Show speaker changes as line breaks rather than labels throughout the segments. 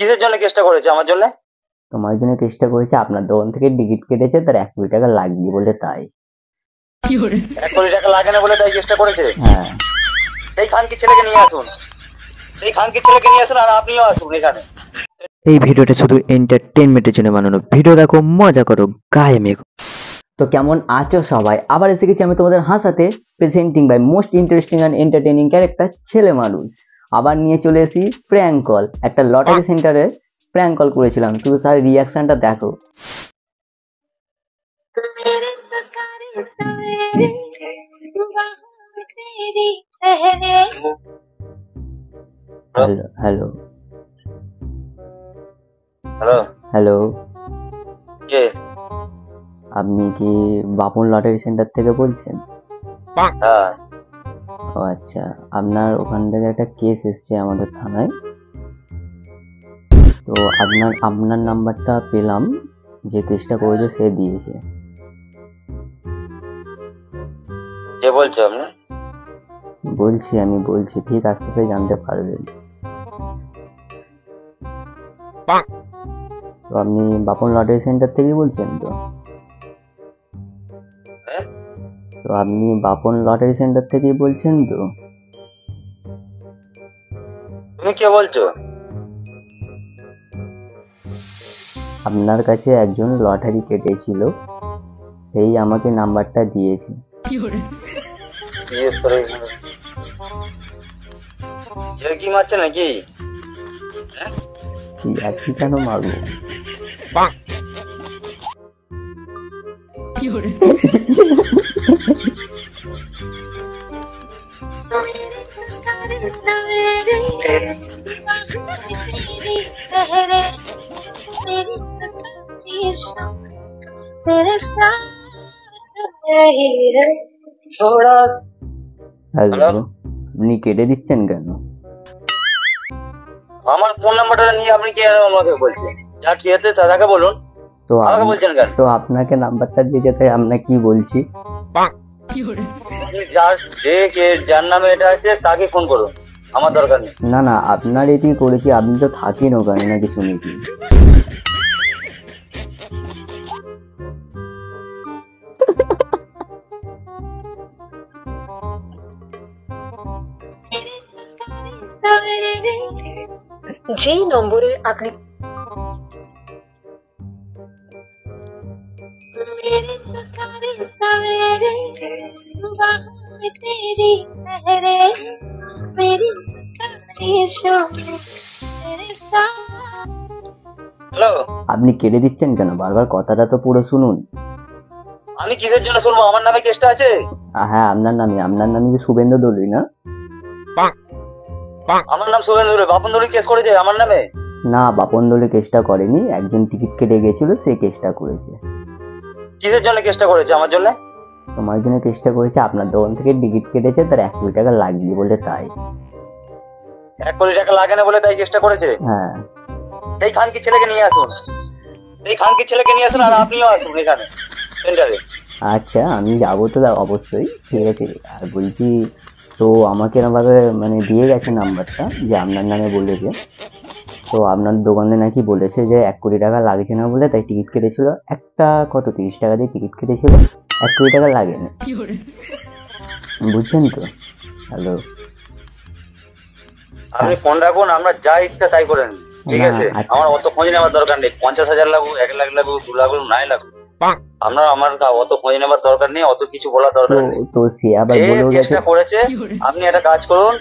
কিসের জন্য কেসটা করেছে আমার জন্য?
তোমার জন্য কেসটা করেছে, আপনার দোকান থেকে টিকিট কেটেছে, তার 1 কোটি টাকা লাগবে বলে তাই।
1 কোটি টাকা লাগে না বলে তাই কেসটা করেছে?
হ্যাঁ।
সেই খানকি ছেলেকে নিয়ে আসুন, সেই খানকি ছেলেকে নিয়ে আসুন, আর আপনিও আসুন এখানে।
এই ভিডিওটা শুধু এন্টারটেনমেন্টের জন্য বানানো। ভিডিও দেখো, মজা করো, গায়ে মেঘ।
তো কেমন আছো সবাই? আবার এসে গেছি আমি তোমাদের হাসাতে, presenting by most interesting and entertaining character ছেলে মানুষ। আবার নিয়ে চলে এসেছি প্র্যাঙ্ক কল। একটা লটারি সেন্টারে প্র্যাঙ্ক কল করেছিলাম, তো তার রিয়াকশনটা দেখো। হ্যালো হ্যালো
হ্যালো,
হ্যালো,
কে?
আপনি কি বাপন লটারি সেন্টার থেকে বলছেন?
হ্যাঁ।
ও আচ্ছা, আপনার ওখান থেকে একটা কেস এসছে আমাদের থানায়। তো আপনার নাম্বারটা পেলাম, যে কেসটা করেছে সে দিয়েছে।
কে বলছো আপনি?
আমি বলছি, ঠিক আস্তে আস্তে জানতে পারবেন। তো আপনি বাপন লটারি সেন্টার থেকেই বলছেন তো?
হ্যাঁ?
তো আপনি বাপন লটারি সেন্টার থেকেই বলছেন তো?
তুমি কে বলছো?
আপনার কাছে একজন লটারি কেটেছিল, সেই আমাকে নাম্বারটা দিয়েছে।
জিজ্ঞেস করে কি মারছে নাকি?
একই কেন মারবো? হ্যালো, আপনি কেটে দিচ্ছেন কেন?
আমার ফোন নাম্বারটা নিয়ে আপনি কি আমাকে বলছেন? যার চেয়েতে তাকে বলুন,
তো
আমাকে বলছেন কেন?
তো আপনাকে নাম্বারটা দিয়েছে তাই আপনাকে কি বলছি।
আপনি যার নামে এটা আছে তাকে ফোন করুন, আমার দরকার নেই।
না না, আপনার এটি করেছি, আপনি তো থাকেন ওখানে নাকি শুনেছি।
যেই নম্বরে আপনি
হ্যালো,
আপনি কেটে দিচ্ছেন কেন? বারবার কথাটা তো পুরো শুনুন।
আমি কিসের জন্য শুনবো? আমার নামে কেসটা আছে।
হ্যাঁ, আপনার নামে কি শুভেন্দু দলুই না?
আমার নাম শুভেন্দু, বাপন ধরে কেস করেছে আমার নামে।
না, বাপন দলু কেসটা করেনি, একজন টিকিট কেটে গেছিল সে কেসটা করেছে।
কিসের জন্য কেসটা করেছে আমার জন্য?
তোমার জন্য কেসটা করেছে, আপনার দোকান থেকে টিকিট কেটেছে, তার 1 কোটি টাকা লাগবে বলে তাই।
1 কোটি টাকা লাগে না বলে তাই কেসটা করেছে?
হ্যাঁ।
সেই খানকি ছেলেকে নিয়ে আসুন, সেই খানকি ছেলেকে নিয়ে আসুন, আর আপনিও আসুন এখানে সেন্টারে।
আচ্ছা, আমি যাবো তো অবশ্যই, ঠিক আছে। আর বলছি, তো আমাকে এরকমভাবে মানে দিয়ে গেছে নাম্বারটা, যে আপনার নামে বলেছে। তো আপনার দোকানে নাকি বলেছে যে 1 কোটি টাকা লাগছে না বলে তাই টিকিট কেটেছিল। একটা কত 30 টাকা দিয়ে টিকিট কেটেছিল, 1 কোটি টাকা লাগেনি, বুঝছেন তো? হ্যালো,
আপনি ফোন রাখুন, আমরা যা ইচ্ছা তাই করেন, ঠিক
না,
আছে?
আচ্ছা।
আমার অত খোঁজ নেওয়ার দরকার নেই। 50,000 লাগুক, 1 লাখ লাগুক, 2 লাখ লাগুক, নাই লাগুক, আমার অত খোঁজ নেওয়ার দরকার নেই, অত কিছু বলার দরকার নেই।
তো সে আবার
যে
বলেও গেছে।
কেসটা করেছে, আপনি একটা কাজ করুন,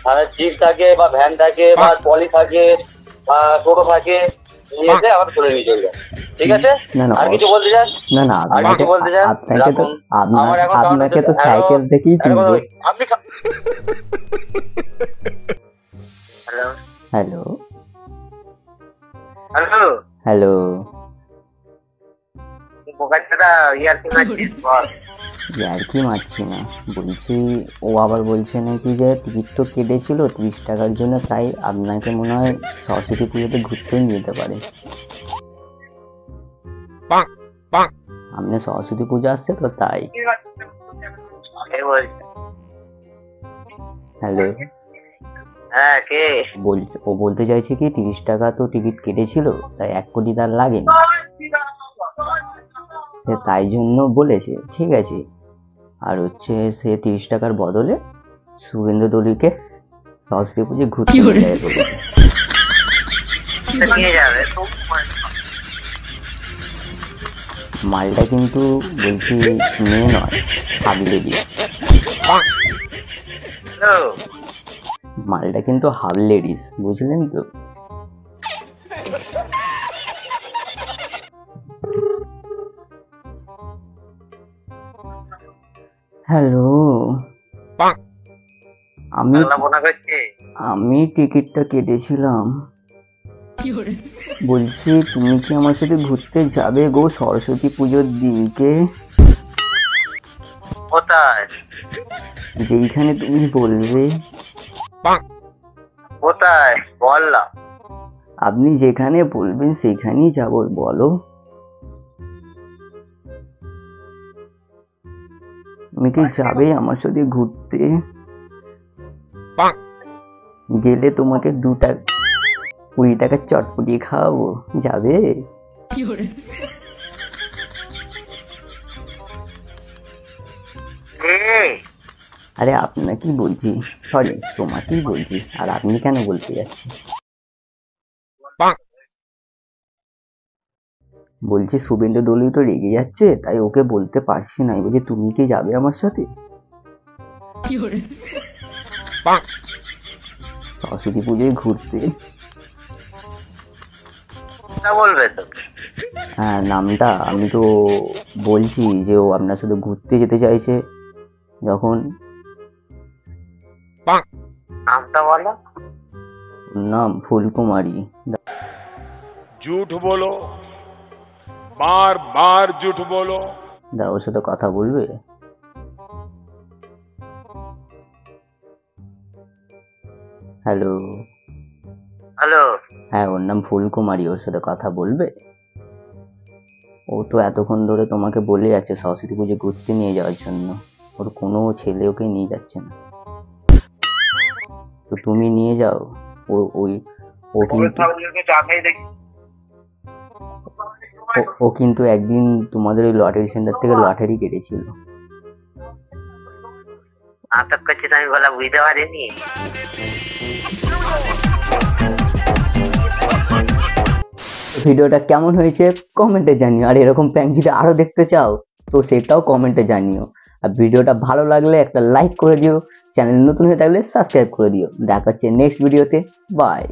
থানার জিপ থাকে বা ভ্যান থাকে বা ট্রলি থাকে বা টোটো থাকে, নিয়ে এসে আবার তুলে নিয়ে চলে যান, ঠিক আছে?
না না,
আর কিছু বলতে চান?
না না,
আর কিছু বলতে চান? রাখুন। আমার এখন
আপনাকে তো সাইকেল থেকেই তুলবে।
আপনি হ্যালো
হ্যালো
হ্যালো,
হ্যালো,
বোকাচ্চাটা ইয়ার্কি মারছিস বল।
আর কি মারছি না, বলছি ও আবার বলছে নাকি যে টিকিট তো কেটেছিল 30 টাকার জন্য, তাই আপনাকে মনে হয় সরস্বতী পুজোতে ঘুরতেও নিয়ে যেতে পারে। আপনি সরস্বতী পুজো আসছে তো তাই। হ্যালো
হ্যাঁ কে?
ও বলতে চাইছে কি 30 টাকা তো টিকিট কেটেছিল, তাই 1 কোটি তার লাগেনি, সে তাই জন্য বলেছে, ঠিক আছে। আর হচ্ছে সে 30 টাকার বদলে শুভেন্দু দলিকে সরস্বতী পুজো ঘুরতে নিয়ে যায় বলেছে।
নিয়ে যাবে তো।
মালটা কিন্তু বলছি মেয়ে নয়, হাবলেডি।
হ্যালো,
মালটা কিন্তু হাফ লেডিস, বুঝলেন তো? হ্যালো, আমি
মনে করছে
আমি টিকিটটা কেটেছিলাম। বলছি তুমি কি আমার সাথে ঘুরতে যাবে গো সরস্বতী পুজোর দিনকে?
কোথায়?
যেইখানে তুমি বলবে।
কোথায় বল না।
আপনি যেখানে বলবেন সেখানেই যাবো, বলো। তুমি কি যাবে আমার সাথে ঘুরতে? গেলে তোমাকে 20 টাকার চটপটি খাওয়াবো, যাবে? আরে আপনাকেই বলছি, সরি তোমাকেই বলছি, আর আপনি কেন বলতে যাচ্ছেন? বলছি শুভেন্দু দলুই তো রেগে যাচ্ছে, তাই ওকে বলতে পারছি না। বলছি তুমি কি যাবে আমার সাথে সরস্বতী পুজোয় ঘুরতে?
বলবে তো।
হ্যাঁ, নামটা আমি তো বলছি যে ও আপনার সাথে ঘুরতে যেতে চাইছে যখন।
নামটা বলো।
ওর নাম ফুলকুমারী।
झूठ बोलो, बार बार झूठ बोलो।
ওর সাথে কথা বলবে? হ্যালো।
হ্যালো,
হ্যাঁ, ওর নাম ফুলকুমারী, ওর সাথে কথা বলবে? ও তো এতক্ষণ ধরে তোমাকে বলে যাচ্ছে সরস্বতী পুজো ঘুরতে নিয়ে যাওয়ার জন্য, ওর কোনো ছেলে ওকে নিয়ে যাচ্ছে না, তো তুমি নিয়ে যাও। ও কিন্তু একদিন তোমাদের ওই লটারি সেন্টার থেকে লটারি কেটেছিল।
নাটক করছি তো আমি বলা বুঝতে পারিনি।
ভিডিওটা কেমন হয়েছে কমেন্টে জানিও, আর এরকম প্র্যাঙ্ক যদি আরো দেখতে চাও তো সেটাও কমেন্টে জানিও। আর ভিডিওটা ভালো লাগলে একটা লাইক করে দিও, চ্যানেল নতুন হয়ে থাকলে সাবস্ক্রাইব করে দিও। দেখা হচ্ছে নেক্সট ভিডিওতে, বাই।